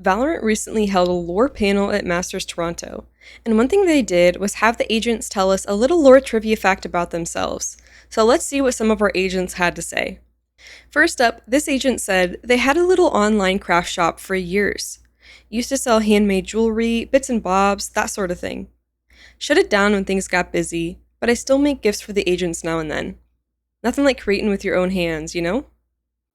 Valorant recently held a lore panel at Masters Toronto, and one thing they did was have the agents tell us a little lore trivia fact about themselves. So let's see what some of our agents had to say. First up, this agent said they had a little online craft shop for years. Used to sell handmade jewelry, bits and bobs, that sort of thing. Shut it down when things got busy, but I still make gifts for the agents now and then. Nothing like creating with your own hands, you know?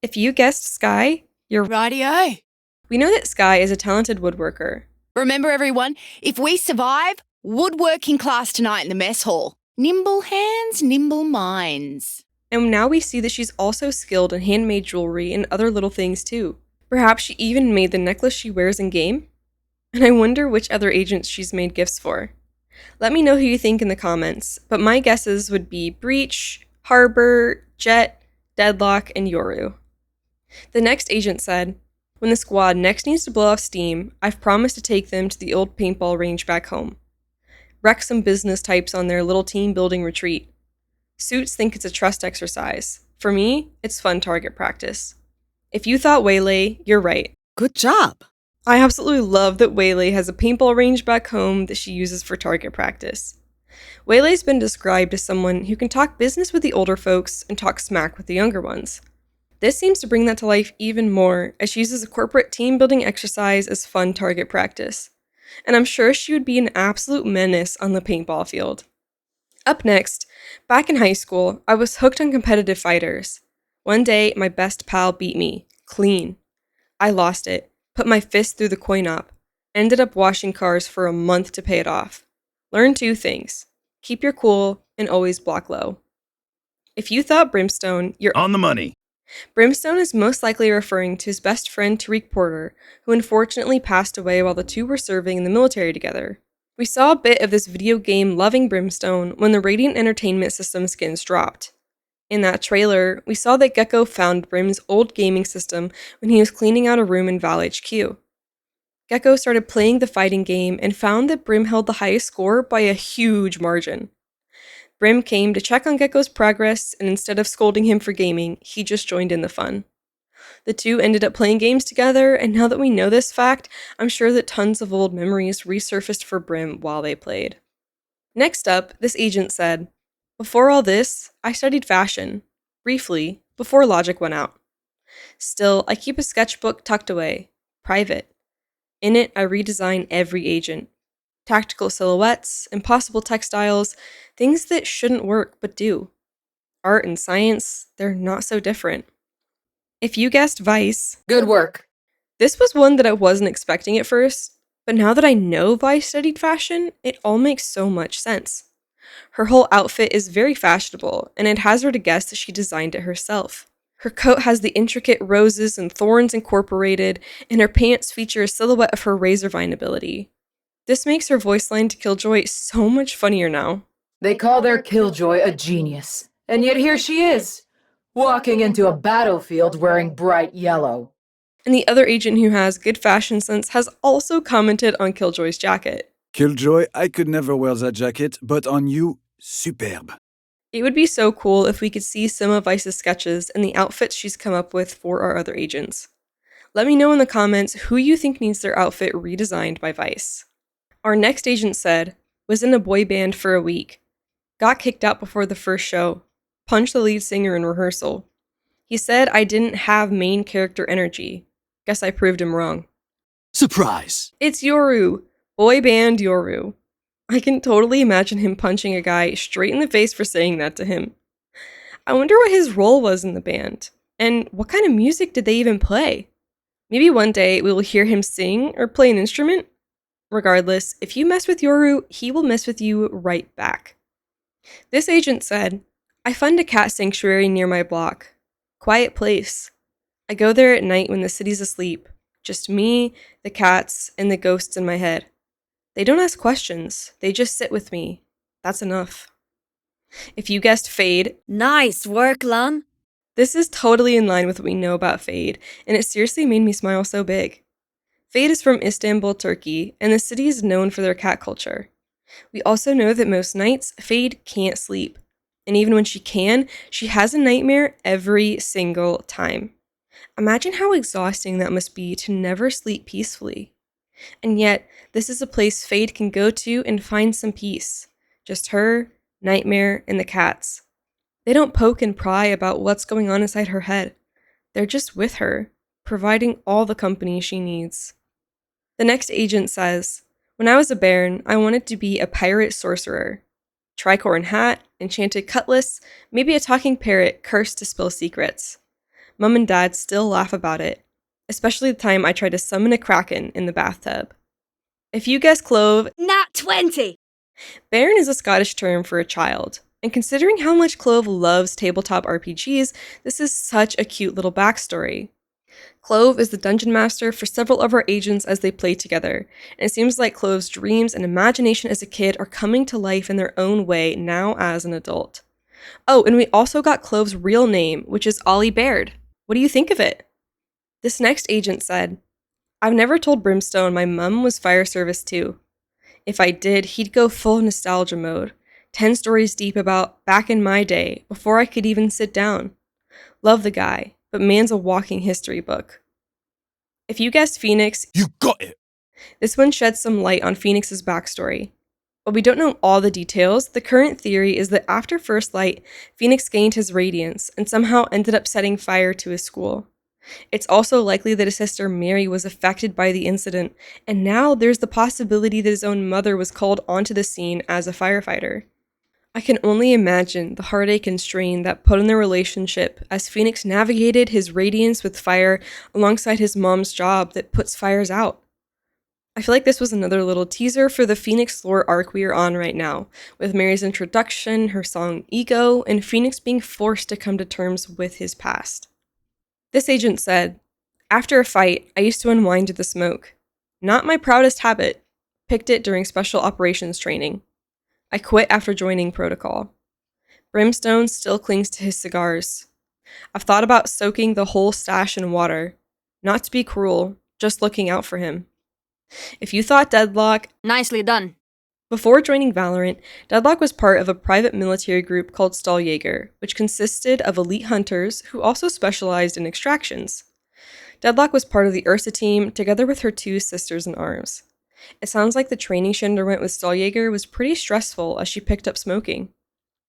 If you guessed Skye, you're Rightio. We know that Skye is a talented woodworker. Remember, everyone, if we survive, woodworking class tonight in the mess hall. Nimble hands, nimble minds. And now we see that she's also skilled in handmade jewelry and other little things too. Perhaps she even made the necklace she wears in game? And I wonder which other agents she's made gifts for. Let me know who you think in the comments, but my guesses would be Breach, Harbor, Jett, Deadlock, and Yoru. The next agent said, when the squad next needs to blow off steam, I've promised to take them to the old paintball range back home. Wreck some business types on their little team building retreat. Suits think it's a trust exercise. For me, it's fun target practice. If you thought Waylay, you're right. Good job. I absolutely love that Waylay has a paintball range back home that she uses for target practice. Waylay's been described as someone who can talk business with the older folks and talk smack with the younger ones. This seems to bring that to life even more, as she uses a corporate team-building exercise as fun target practice. And I'm sure she would be an absolute menace on the paintball field. Up next, back in high school, I was hooked on competitive fighters. One day, my best pal beat me, clean. I lost it, put my fist through the coin op, ended up washing cars for a month to pay it off. Learn 2 things. Keep your cool, and always block low. If you thought Brimstone, you're on the money. Brimstone is most likely referring to his best friend Tariq Porter, who unfortunately passed away while the two were serving in the military together. We saw a bit of this video game loving Brimstone when the Radiant Entertainment System skins dropped. In that trailer, we saw that Gecko found Brim's old gaming system when he was cleaning out a room in Val HQ. Gecko started playing the fighting game and found that Brim held the highest score by a huge margin. Brim came to check on Gecko's progress, and instead of scolding him for gaming, he just joined in the fun. The two ended up playing games together, and now that we know this fact, I'm sure that tons of old memories resurfaced for Brim while they played. Next up, this agent said, before all this, I studied fashion, briefly, before Logic went out. Still, I keep a sketchbook tucked away, private. In it, I redesign every agent. Tactical silhouettes, impossible textiles, things that shouldn't work but do. Art and science, they're not so different. If you guessed Vyse, Good work. this was one that I wasn't expecting at first, but now that I know Vyse studied fashion, it all makes so much sense. Her whole outfit is very fashionable, and it has her to guess that she designed it herself. Her coat has the intricate roses and thorns incorporated, and her pants feature a silhouette of her Razorvine ability. This makes her voice line to Killjoy so much funnier now. They call their Killjoy a genius, and yet here she is, walking into a battlefield wearing bright yellow. And the other agent who has good fashion sense has also commented on Killjoy's jacket. Killjoy, I could never wear that jacket, but on you, superb. It would be so cool if we could see some of Vyse's sketches and the outfits she's come up with for our other agents. Let me know in the comments who you think needs their outfit redesigned by Vyse. Our next agent said, was in a boy band for a week. Got kicked out before the first show. Punched the lead singer in rehearsal. He said I didn't have main character energy. Guess I proved him wrong. Surprise! It's Yoru. Boy band Yoru. I can totally imagine him punching a guy straight in the face for saying that to him. I wonder what his role was in the band. And what kind of music did they even play? Maybe one day we will hear him sing or play an instrument? Regardless, if you mess with Yoru, he will mess with you right back. This agent said, I fund a cat sanctuary near my block. Quiet place. I go there at night when the city's asleep. Just me, the cats, and the ghosts in my head. They don't ask questions. They just sit with me. That's enough. If you guessed Fade, Nice work, Lon. this is totally in line with what we know about Fade, and it seriously made me smile so big. Fade is from Istanbul, Turkey, and the city is known for their cat culture. We also know that most nights, Fade can't sleep. And even when she can, she has a nightmare every single time. Imagine how exhausting that must be to never sleep peacefully. And yet, this is a place Fade can go to and find some peace. Just her, Nightmare, and the cats. They don't poke and pry about what's going on inside her head. They're just with her, providing all the company she needs. The next agent says, "When I was a bairn, I wanted to be a pirate sorcerer. Tricorn hat, enchanted cutlass, maybe a talking parrot cursed to spill secrets. Mum and Dad still laugh about it, especially the time I tried to summon a kraken in the bathtub." If you guess Clove, Nat 20! bairn is a Scottish term for a child. And considering how much Clove loves tabletop RPGs, this is such a cute little backstory. Clove is the dungeon master for several of our agents as they play together, and it seems like Clove's dreams and imagination as a kid are coming to life in their own way now as an adult. Oh, and we also got Clove's real name, which is Ollie Baird. What do you think of it? This next agent said, "I've never told Brimstone my mum was fire service too. If I did, he'd go full nostalgia mode. 10 stories deep about back in my day, before I could even sit down. Love the guy, but man's a walking history book." If you guessed Phoenix, You got it. this one sheds some light on Phoenix's backstory. While we don't know all the details, the current theory is that after First Light, Phoenix gained his radiance and somehow ended up setting fire to his school. It's also likely that his sister Mary was affected by the incident, and now there's the possibility that his own mother was called onto the scene as a firefighter. I can only imagine the heartache and strain that put on their relationship as Phoenix navigated his radiance with fire alongside his mom's job that puts fires out. I feel like this was another little teaser for the Phoenix lore arc we are on right now, with Mary's introduction, her song Ego, and Phoenix being forced to come to terms with his past. This agent said, "After a fight, I used to unwind to the smoke. Not my proudest habit. Picked it during special operations training. I quit after joining protocol. Brimstone still clings to his cigars. I've thought about soaking the whole stash in water. Not to be cruel, just looking out for him." If you thought Deadlock, Nicely done. before joining Valorant, Deadlock was part of a private military group called Stahljaeger, which consisted of elite hunters who also specialized in extractions. Deadlock was part of the Ursa team, together with her 2 sisters in arms. It sounds like the training she underwent with Stahljaeger was pretty stressful as she picked up smoking.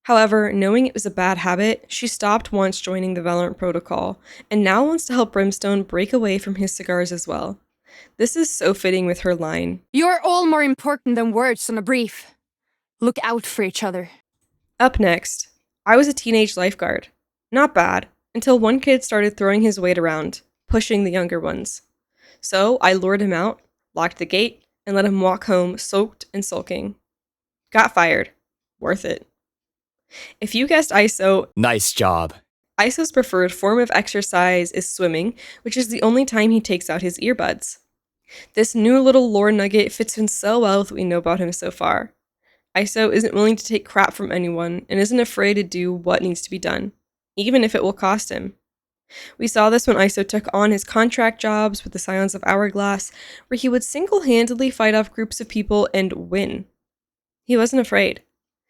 However, knowing it was a bad habit, she stopped once joining the Valorant protocol, and now wants to help Brimstone break away from his cigars as well. This is so fitting with her line. You're all more important than words on a brief. Look out for each other. Up next, I was a teenage lifeguard. Not bad, until one kid started throwing his weight around, pushing the younger ones. So I lured him out, locked the gate, and let him walk home soaked and sulking. Got fired. Worth it. If you guessed ISO, Nice job. ISO's preferred form of exercise is swimming, which is the only time he takes out his earbuds. This new little lore nugget fits in so well with what we know about him so far. ISO isn't willing to take crap from anyone and isn't afraid to do what needs to be done, even if it will cost him. We saw this when ISO took on his contract jobs with the Scions of Hourglass, where he would single-handedly fight off groups of people and win. He wasn't afraid.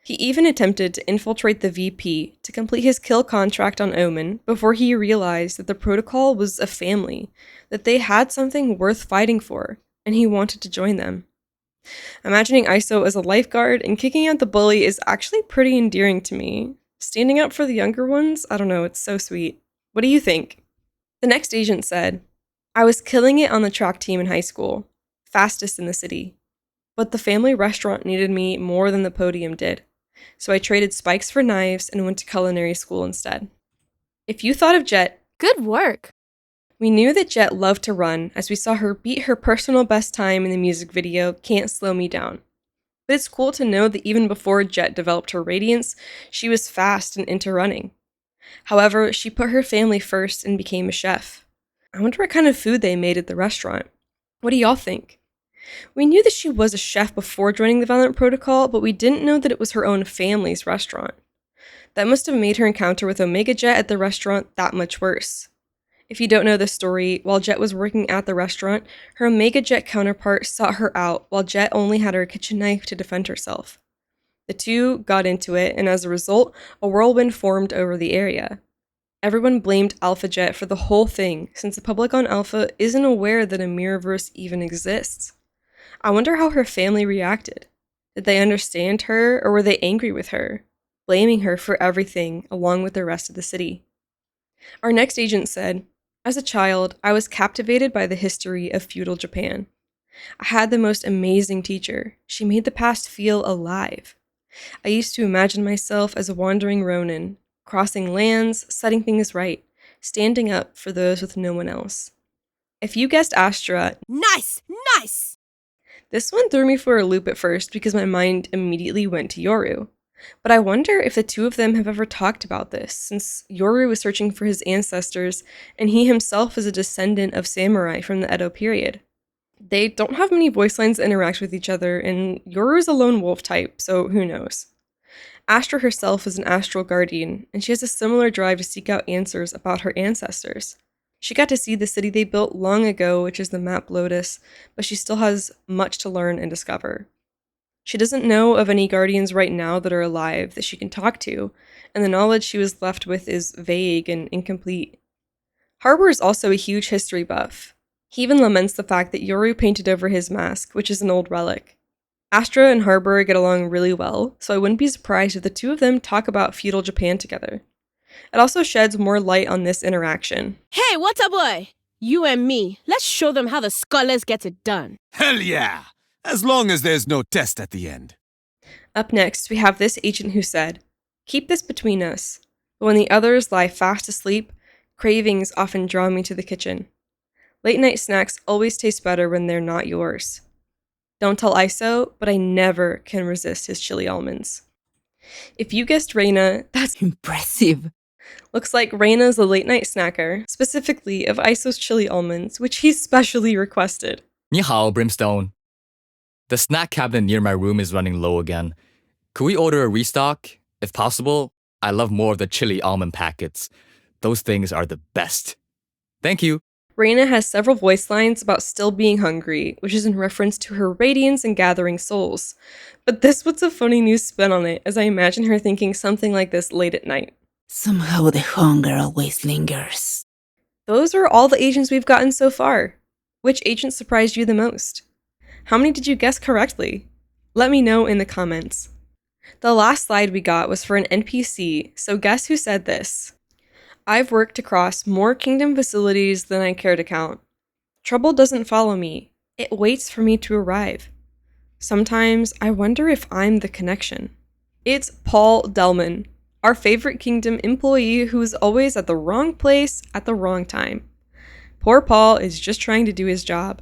He even attempted to infiltrate the VP to complete his kill contract on Omen before he realized that the protocol was a family, that they had something worth fighting for, and he wanted to join them. Imagining ISO as a lifeguard and kicking out the bully is actually pretty endearing to me. Standing up for the younger ones, I don't know, it's so sweet. What do you think? The next agent said, "I was killing it on the track team in high school, fastest in the city. But the family restaurant needed me more than the podium did. So I traded spikes for knives and went to culinary school instead." If you thought of Jett, Good work. we knew that Jett loved to run as we saw her beat her personal best time in the music video, Can't Slow Me Down. But it's cool to know that even before Jett developed her radiance, she was fast and into running. However, she put her family first and became a chef. I wonder what kind of food they made at the restaurant. What do y'all think? We knew that she was a chef before joining the Valorant Protocol, but we didn't know that it was her own family's restaurant. That must have made her encounter with Omega Jett at the restaurant that much worse. If you don't know the story, while Jett was working at the restaurant, her Omega Jett counterpart sought her out while Jett only had her kitchen knife to defend herself. The two got into it, and as a result, a whirlwind formed over the area. Everyone blamed Alpha Jett for the whole thing, since the public on Alpha isn't aware that a Mirrorverse even exists. I wonder how her family reacted. Did they understand her, or were they angry with her, blaming her for everything along with the rest of the city? Our next agent said, "As a child, I was captivated by the history of feudal Japan. I had the most amazing teacher. She made the past feel alive. I used to imagine myself as a wandering Ronin, crossing lands, setting things right, standing up for those with no one else." If you guessed Astra, Nice! Nice! this one threw me for a loop at first because my mind immediately went to Yoru. But I wonder if the two of them have ever talked about this, since Yoru was searching for his ancestors and he himself is a descendant of samurai from the Edo period. They don't have many voice lines that interact with each other, and Yoru is a lone wolf type, so who knows. Astra herself is an astral guardian, and she has a similar drive to seek out answers about her ancestors. She got to see the city they built long ago, which is the map Lotus, but she still has much to learn and discover. She doesn't know of any guardians right now that are alive that she can talk to, and the knowledge she was left with is vague and incomplete. Harbor is also a huge history buff. He even laments the fact that Yoru painted over his mask, which is an old relic. Astra and Harbor get along really well, so I wouldn't be surprised if the two of them talk about feudal Japan together. It also sheds more light on this interaction. Hey, what's up, boy? You and me, let's show them how the scholars get it done. Hell yeah! As long as there's no test at the end. Up next, we have this agent who said, "Keep this between us, but when the others lie fast asleep, cravings often draw me to the kitchen. Late night snacks always taste better when they're not yours. Don't tell ISO, but I never can resist his chili almonds." If you guessed Reyna, that's Impressive. looks like Reyna's a late night snacker, specifically of ISO's chili almonds, which he specially requested. 你好, Brimstone. The snack cabinet near my room is running low again. Could we order a restock? If possible, I love more of the chili almond packets. Those things are the best. Thank you. Reyna has several voice lines about still being hungry, which is in reference to her radiance and gathering souls. But this puts a funny new spin on it, as I imagine her thinking something like this late at night. Somehow the hunger always lingers. Those are all the agents we've gotten so far. Which agent surprised you the most? How many did you guess correctly? Let me know in the comments. The last slide we got was for an NPC, so guess who said this? "I've worked across more kingdom facilities than I care to count. Trouble doesn't follow me. It waits for me to arrive. Sometimes I wonder if I'm the connection." It's Paul Delman, our favorite kingdom employee who is always at the wrong place at the wrong time. Poor Paul is just trying to do his job.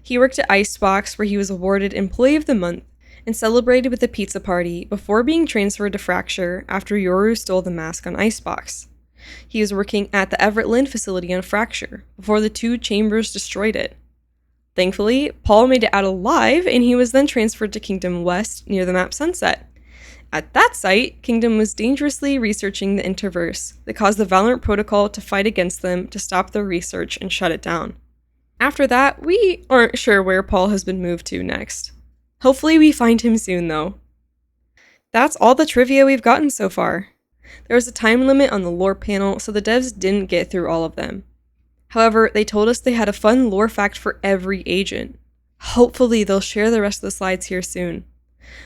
He worked at Icebox, where he was awarded Employee of the Month and celebrated with a pizza party before being transferred to Fracture after Yoru stole the mask on Icebox. He was working at the Everett Lynn facility on Fracture before the two chambers destroyed it. Thankfully, Paul made it out alive, and he was then transferred to Kingdom West near the map Sunset. At that site, Kingdom was dangerously researching the Interverse that caused the VALORANT protocol to fight against them to stop their research and shut it down. After that, we aren't sure where Paul has been moved to next. Hopefully we find him soon, though. That's all the trivia we've gotten so far. There was a time limit on the lore panel, so the devs didn't get through all of them. However, they told us they had a fun lore fact for every agent. Hopefully they'll share the rest of the slides here soon.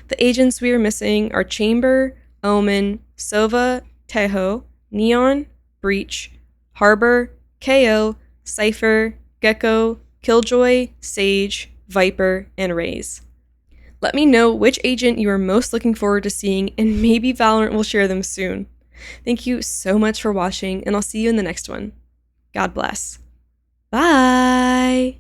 The agents we are missing are Chamber, Omen, Sova, Teho, Neon, Breach, Harbor, KO, Cypher, Gecko, Killjoy, Sage, Viper, and Raze. Let me know which agent you are most looking forward to seeing, and maybe Valorant will share them soon. Thank you so much for watching, and I'll see you in the next one. God bless. Bye!